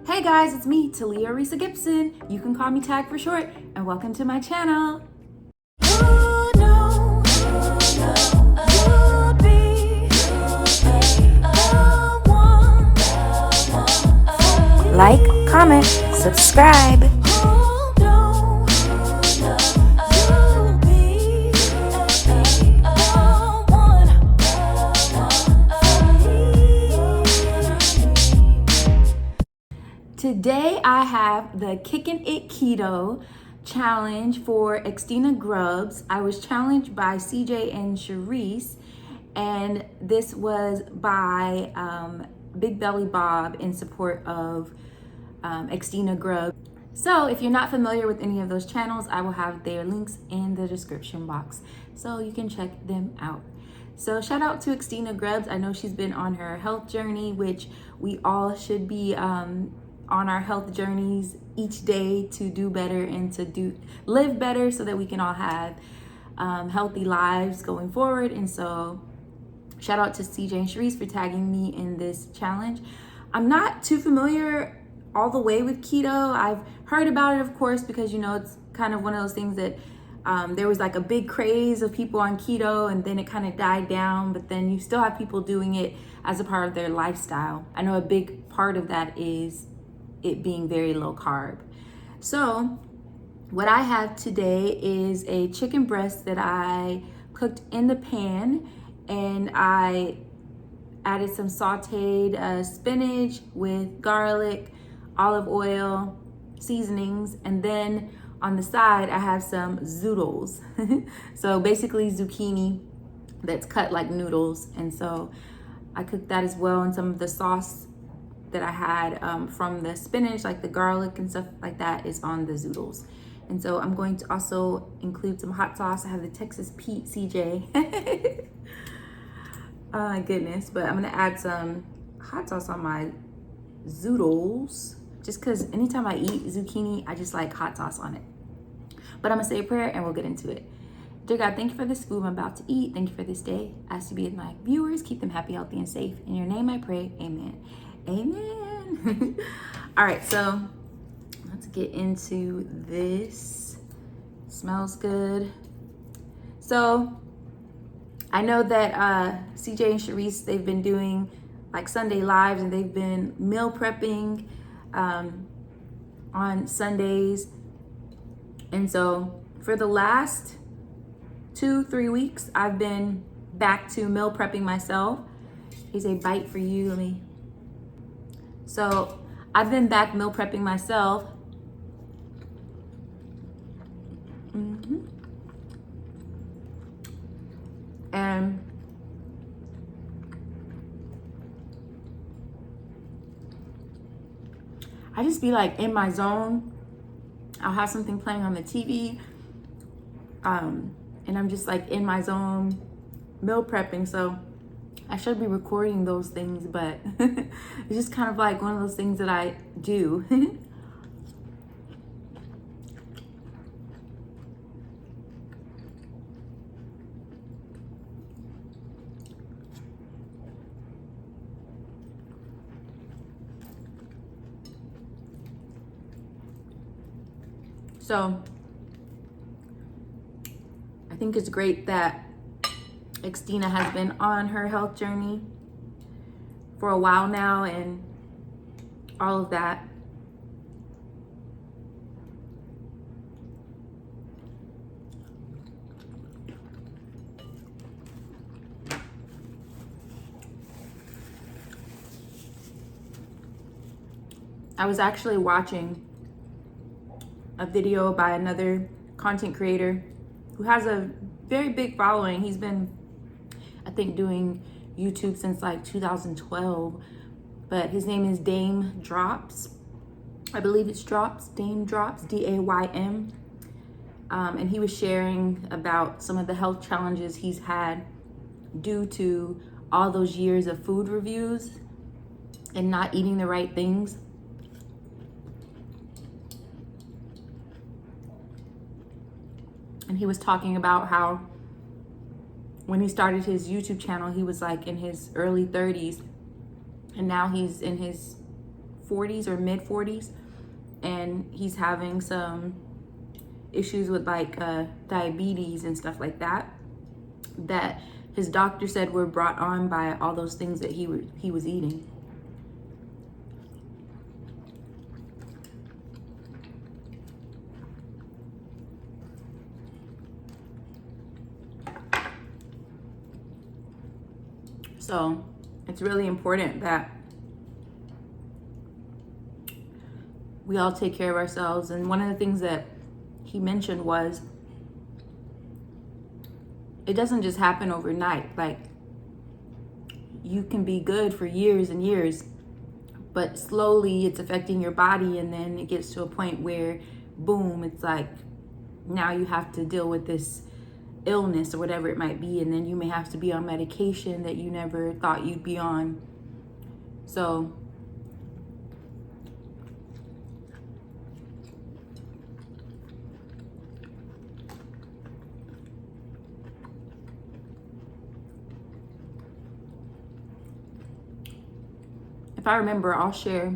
Hey guys, it's me, Talia Risa Gibson. You can call me Tag for short, and welcome to my channel. Like, comment, subscribe. Today I have the Kickin' It Keto challenge for Xtina Grubs. I was challenged by CJ and Sharice, and this was by Big Belly Bob in support of Xtina Grubs. So if you're not familiar with any of those channels, I will have their links in the description box so you can check them out. So shout out to Xtina Grubs. I know she's been on her health journey, which we all should be on our health journeys each day to do better and to live better so that we can all have healthy lives going forward. And so shout out to CJ and Sharice for tagging me in this challenge. I'm not too familiar all the way with keto. I've heard about it, of course, because it's kind of one of those things that there was like a big craze of people on keto and then it kind of died down, but then you still have people doing it as a part of their lifestyle. I know a big part of that is it being very low carb. So what I have today is a chicken breast that I cooked in the pan, and I added some sauteed spinach with garlic, olive oil, seasonings, and then on the side I have some zoodles. So basically zucchini that's cut like noodles, and so I cooked that as well, and some of the sauce that I had from the spinach, like the garlic and stuff like that, is on the zoodles. And so I'm going to also include some hot sauce. I have the Texas Pete CJ. Oh my goodness, but I'm gonna add some hot sauce on my zoodles just because anytime I eat zucchini, I just like hot sauce on it. But I'm gonna say a prayer and we'll get into it. Dear God, thank you for this food I'm about to eat. Thank you for this day. I ask you to be with my viewers, keep them happy, healthy, and safe. In your name I pray, amen. Amen. All right, so let's get into this. Smells good. So I know that CJ and Sharice, they've been doing like Sunday lives, and they've been meal prepping on Sundays. And so for the last 2-3 weeks, I've been back to meal prepping myself. Here's a bite for you. So I've been back meal prepping myself. And I just be like in my zone. I'll have something playing on the TV. And I'm just like in my zone meal prepping. So I should be recording those things, but it's just kind of like one of those things that I do. So I think it's great that Xtina has been on her health journey for a while now and all of that. I was actually watching a video by another content creator who has a very big following. He's been, I think, doing YouTube since like 2012, but his name is Dame Drops. I believe it's Drops, Dame Drops, D-A-Y-M. And he was sharing about some of the health challenges he's had due to all those years of food reviews and not eating the right things. And he was talking about how when he started his YouTube channel, he was like in his early 30s, and now he's in his 40s or mid 40s, and he's having some issues with like diabetes and stuff like that, that his doctor said were brought on by all those things that he was eating. So it's really important that we all take care of ourselves. And one of the things that he mentioned was, it doesn't just happen overnight. Like, you can be good for years and years, but slowly it's affecting your body, and then it gets to a point where, boom, it's like now you have to deal with this illness or whatever it might be, and then you may have to be on medication that you never thought you'd be on. So if I remember, I'll share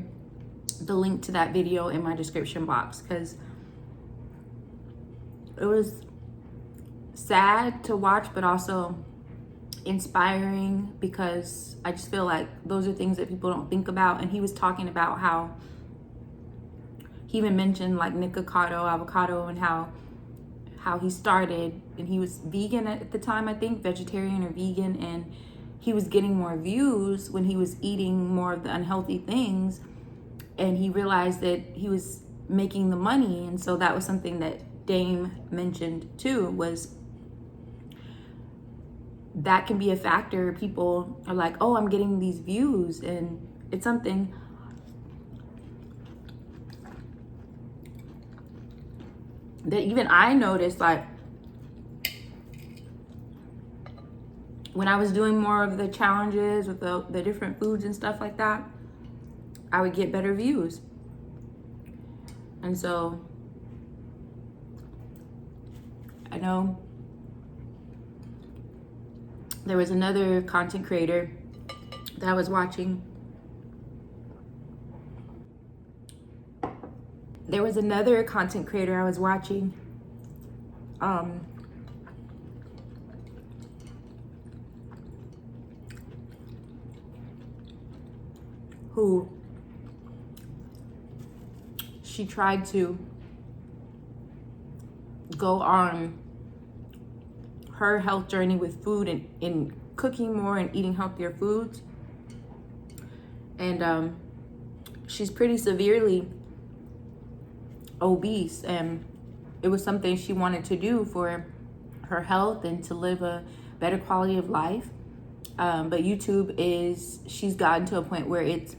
the link to that video in my description box, because it was sad to watch, but also inspiring, because I just feel like those are things that people don't think about. And he was talking about how he even mentioned like Nikocado, avocado, and how he started, and he was vegan at the time, I think, vegetarian or vegan, and he was getting more views when he was eating more of the unhealthy things, and he realized that he was making the money. And so that was something that Dame mentioned too, was that can be a factor. People are like, oh, I'm getting these views, and it's something that even I noticed, like when I was doing more of the challenges with the different foods and stuff like that, I would get better views. And so I know there was another content creator that I was watching. Who she tried to go on her health journey with food and in cooking more and eating healthier foods. And she's pretty severely obese, and it was something she wanted to do for her health and to live a better quality of life. But she's gotten to a point where it's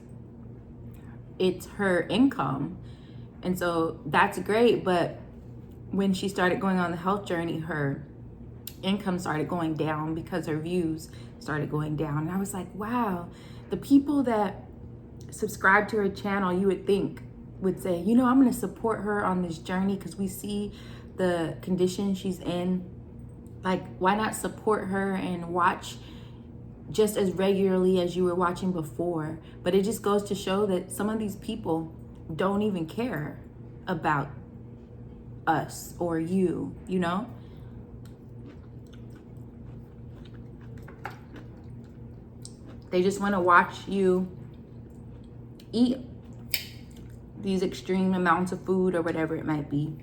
her income. And so that's great. But when she started going on the health journey, her income started going down because her views started going down. And I was like, wow, the people that subscribe to her channel, you would think would say, you know, I'm going to support her on this journey because we see the condition she's in. Like, why not support her and watch just as regularly as you were watching before? But it just goes to show that some of these people don't even care about us or you know? They just want to watch you eat these extreme amounts of food or whatever it might be.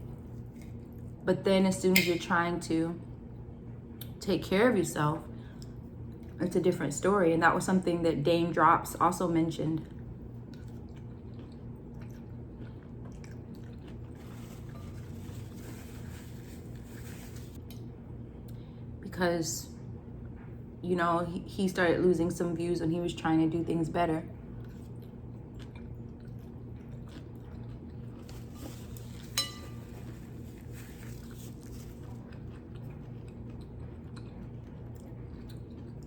But then as soon as you're trying to take care of yourself, it's a different story. And that was something that Dame Drops also mentioned. Because, you know, he started losing some views when he was trying to do things better.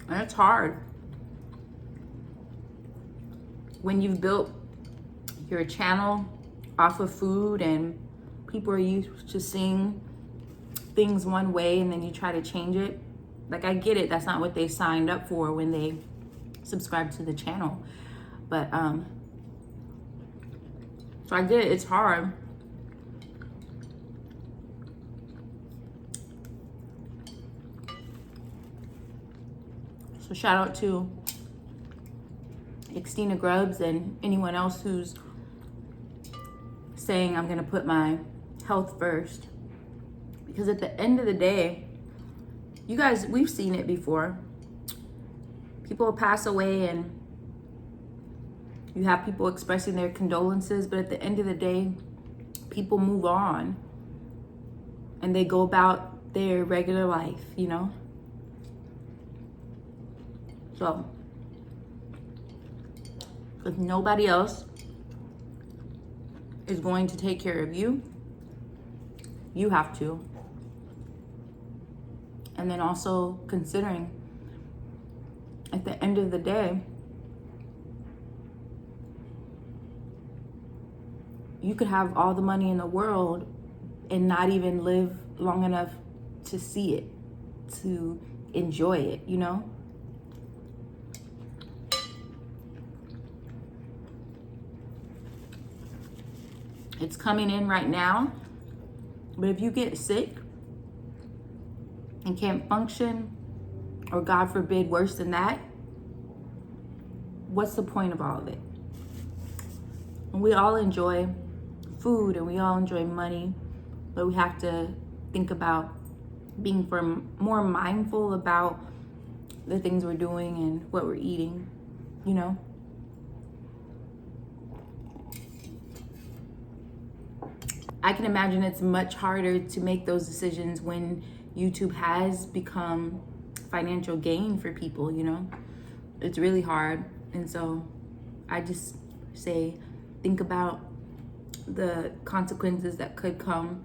And it's hard when you've built your channel off of food and people are used to seeing things one way, and then you try to change it. Like, I get it, that's not what they signed up for when they subscribed to the channel. But So I get it, it's hard. So shout out to Xtina Grubbs and anyone else who's saying I'm gonna put my health first. Because at the end of the day, you guys, we've seen it before. People pass away and you have people expressing their condolences, but at the end of the day, people move on and they go about their regular life, you know? So, if nobody else is going to take care of you, you have to. And then also considering at the end of the day, you could have all the money in the world and not even live long enough to see it, to enjoy it, you know? It's coming in right now, but if you get sick and can't function, or God forbid, worse than that, what's the point of all of it? And we all enjoy food and we all enjoy money, but we have to think about being more mindful about the things we're doing and what we're eating, you know? I can imagine it's much harder to make those decisions when YouTube has become financial gain for people, you know? It's really hard. And so I just say, think about the consequences that could come.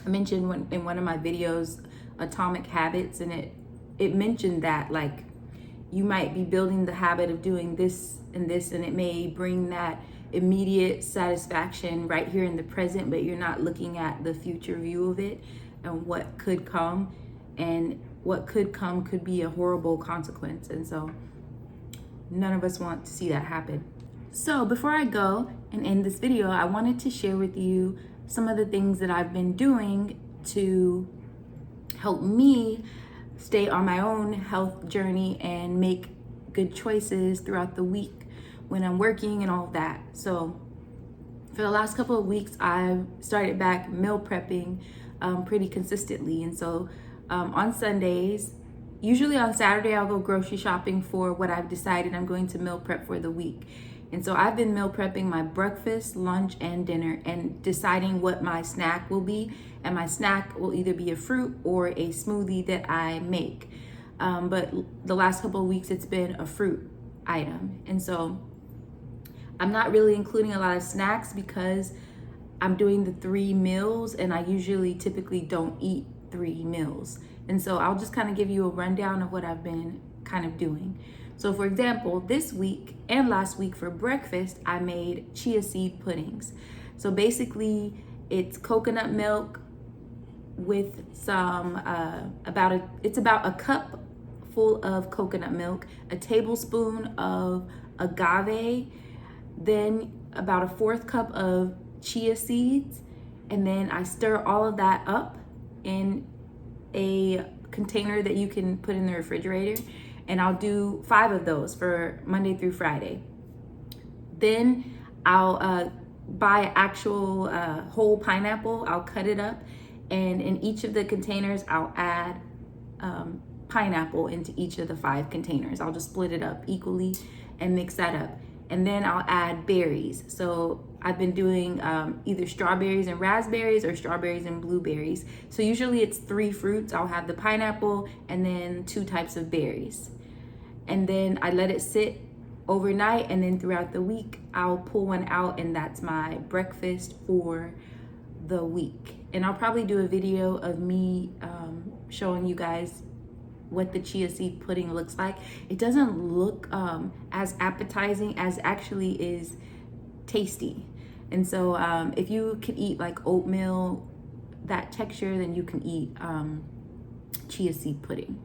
I mentioned in one of my videos, Atomic Habits, and it mentioned that, like, you might be building the habit of doing this, and it may bring that immediate satisfaction right here in the present, but you're not looking at the future view of it and what could come. And what could come could be a horrible consequence. And so none of us want to see that happen. So before I go and end this video, I wanted to share with you some of the things that I've been doing to help me stay on my own health journey and make good choices throughout the week when I'm working and all of that. So for the last couple of weeks, I've started back meal prepping pretty consistently. And so on Sundays, usually on Saturday, I'll go grocery shopping for what I've decided I'm going to meal prep for the week. And so I've been meal prepping my breakfast, lunch, and dinner, and deciding what my snack will be. And my snack will either be a fruit or a smoothie that I make. But the last couple of weeks, it's been a fruit item. And so I'm not really including a lot of snacks because I'm doing the 3 meals, and I typically don't eat 3 meals. And so I'll just kind of give you a rundown of what I've been kind of doing. So for example, this week and last week for breakfast, I made chia seed puddings. So basically it's coconut milk with some, it's about a cup full of coconut milk, a tablespoon of agave, then about a 1/4 cup of chia seeds. And then I stir all of that up in a container that you can put in the refrigerator, and I'll do 5 of those for Monday through Friday. Then I'll buy actual whole pineapple. I'll cut it up, and in each of the containers I'll add pineapple into each of the 5 containers. I'll just split it up equally and mix that up. And then I'll add berries. So I've been doing either strawberries and raspberries or strawberries and blueberries. So usually it's 3 fruits. I'll have the pineapple and then 2 types of berries. And then I let it sit overnight, and then throughout the week, I'll pull one out, and that's my breakfast for the week. And I'll probably do a video of me showing you guys what the chia seed pudding looks like. It doesn't look as appetizing as actually is tasty. And so if you can eat like oatmeal, that texture, then you can eat chia seed pudding.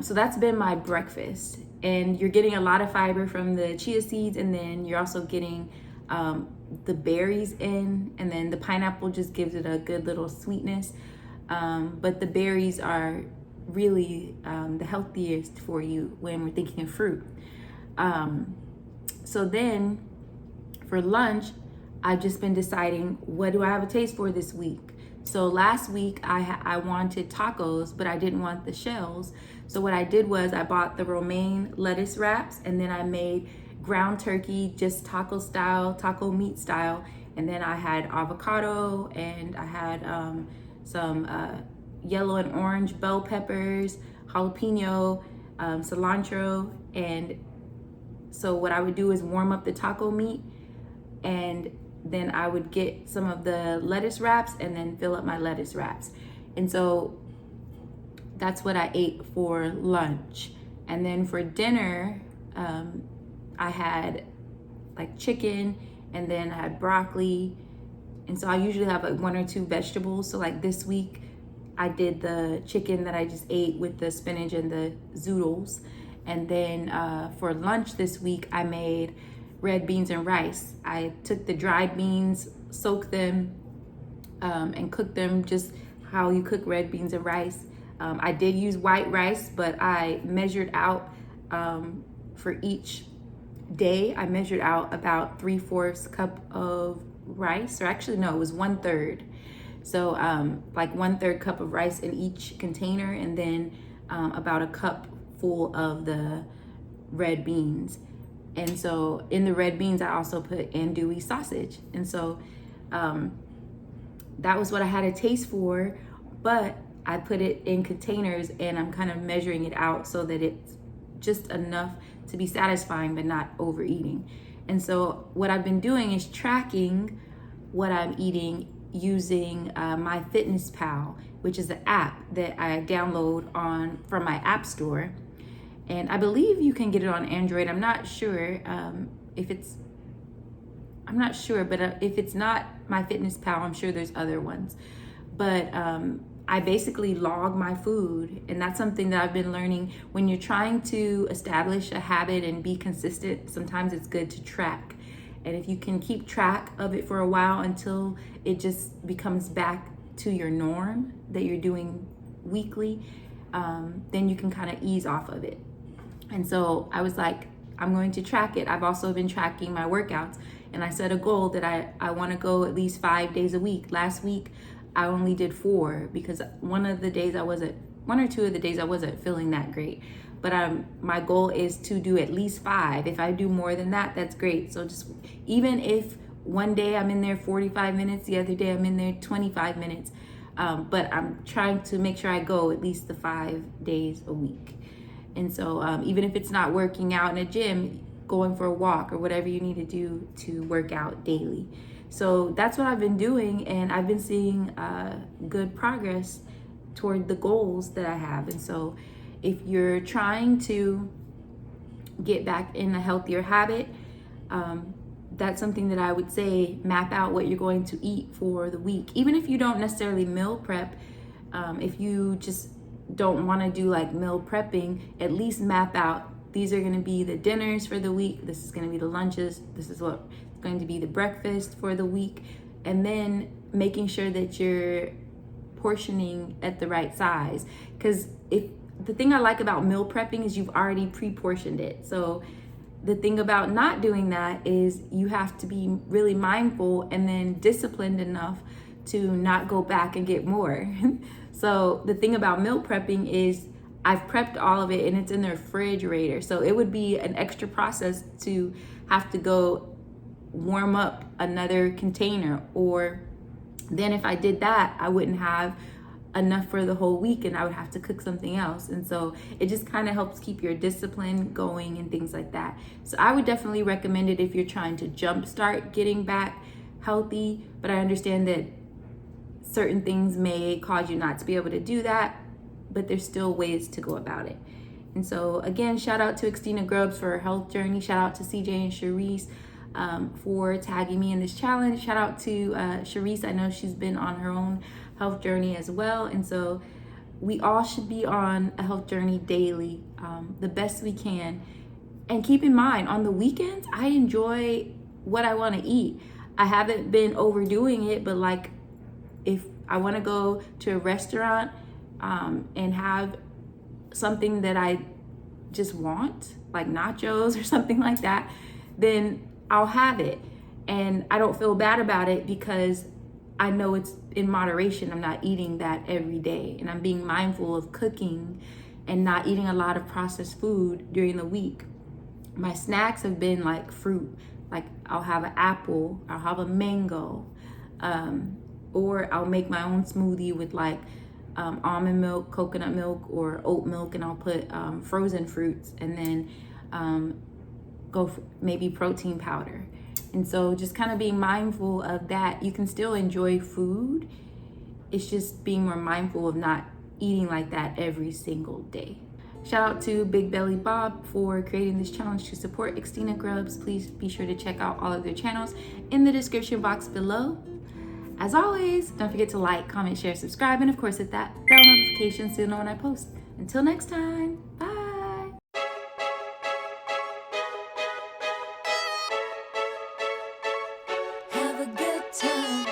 So that's been my breakfast, and you're getting a lot of fiber from the chia seeds, and then you're also getting the berries in, and then the pineapple just gives it a good little sweetness. But the berries are really the healthiest for you when we're thinking of fruit. So then for lunch, I've just been deciding, what do I have a taste for this week? So last week I wanted tacos, but I didn't want the shells. So what I did was I bought the romaine lettuce wraps, and then I made ground turkey, just taco style, taco meat style. And then I had avocado, and I had some yellow and orange bell peppers, jalapeno, cilantro. And so what I would do is warm up the taco meat, and then I would get some of the lettuce wraps and then fill up my lettuce wraps. And so that's what I ate for lunch. And then for dinner, I had like chicken, and then I had broccoli. And so I usually have like 1 or 2 vegetables. So like this week, I did the chicken that I just ate with the spinach and the zoodles. And then for lunch this week, I made red beans and rice. I took the dried beans, soaked them, and cooked them just how you cook red beans and rice. I did use white rice, but I measured out for each day, I measured out about 3/4 cup of rice, or actually no, it was 1/3. So like 1/3 cup of rice in each container, and then about a cup full of the red beans. And so in the red beans, I also put andouille sausage. And so that was what I had a taste for, but I put it in containers, and I'm kind of measuring it out so that it's just enough to be satisfying, but not overeating. And so what I've been doing is tracking what I'm eating using MyFitnessPal, which is the app that I download from my app store. And I believe you can get it on Android. I'm not sure but if it's not MyFitnessPal, I'm sure there's other ones. But I basically log my food, and that's something that I've been learning. When you're trying to establish a habit and be consistent, sometimes it's good to track. And if you can keep track of it for a while until it just becomes back to your norm that you're doing weekly, then you can kind of ease off of it. And so I was like, I'm going to track it. I've also been tracking my workouts, and I set a goal that I want to go at least 5 days a week. Last week, I only did 4 because one or 2 of the days I wasn't feeling that great. But my goal is to do at least 5. If I do more than that, that's great. So just even if one day I'm in there 45 minutes, the other day I'm in there 25 minutes, but I'm trying to make sure I go at least the 5 days a week. And so even if it's not working out in a gym, going for a walk or whatever you need to do to work out daily. So that's what I've been doing, and I've been seeing good progress toward the goals that I have. And so if you're trying to get back in a healthier habit, that's something that I would say, map out what you're going to eat for the week. Even if you don't necessarily meal prep, if you just don't want to do like meal prepping, at least map out, these are going to be the dinners for the week, this is going to be the lunches, this is what going to be the breakfast for the week, and then making sure that you're portioning at the right size. Because the thing I like about meal prepping is you've already pre-portioned it. So the thing about not doing that is you have to be really mindful and then disciplined enough to not go back and get more. So the thing about meal prepping is I've prepped all of it and it's in the refrigerator. So it would be an extra process to have to go warm up another container, or then if I did that, I wouldn't have enough for the whole week and I would have to cook something else. And so it just kind of helps keep your discipline going and things like that. So I would definitely recommend it if you're trying to jumpstart getting back healthy, but I understand that certain things may cause you not to be able to do that, but there's still ways to go about it. And so again, shout out to Xtina Grubbs for her health journey. Shout out to CJ and Sharice for tagging me in this challenge. Shout out to Sharice. I know she's been on her own health journey as well. And so we all should be on a health journey daily, the best we can. And keep in mind, on the weekends, I enjoy what I want to eat. I haven't been overdoing it, but like if I want to go to a restaurant and have something that I just want, like nachos or something like that, then I'll have it. And I don't feel bad about it because I know it's in moderation. I'm not eating that every day. And I'm being mindful of cooking and not eating a lot of processed food during the week. My snacks have been like fruit. Like I'll have an apple, I'll have a mango, or I'll make my own smoothie with like almond milk, coconut milk, or oat milk, and I'll put frozen fruits, and then go for maybe protein powder. And so just kind of being mindful of that. You can still enjoy food. It's just being more mindful of not eating like that every single day. Shout out to Big Belly Bob for creating this challenge to support Xtina Grubs. Please be sure to check out all of their channels in the description box below. As always, don't forget to like, comment, share, subscribe, and of course hit that bell notification so you'll know when I post. Until next time, bye. Have a good time.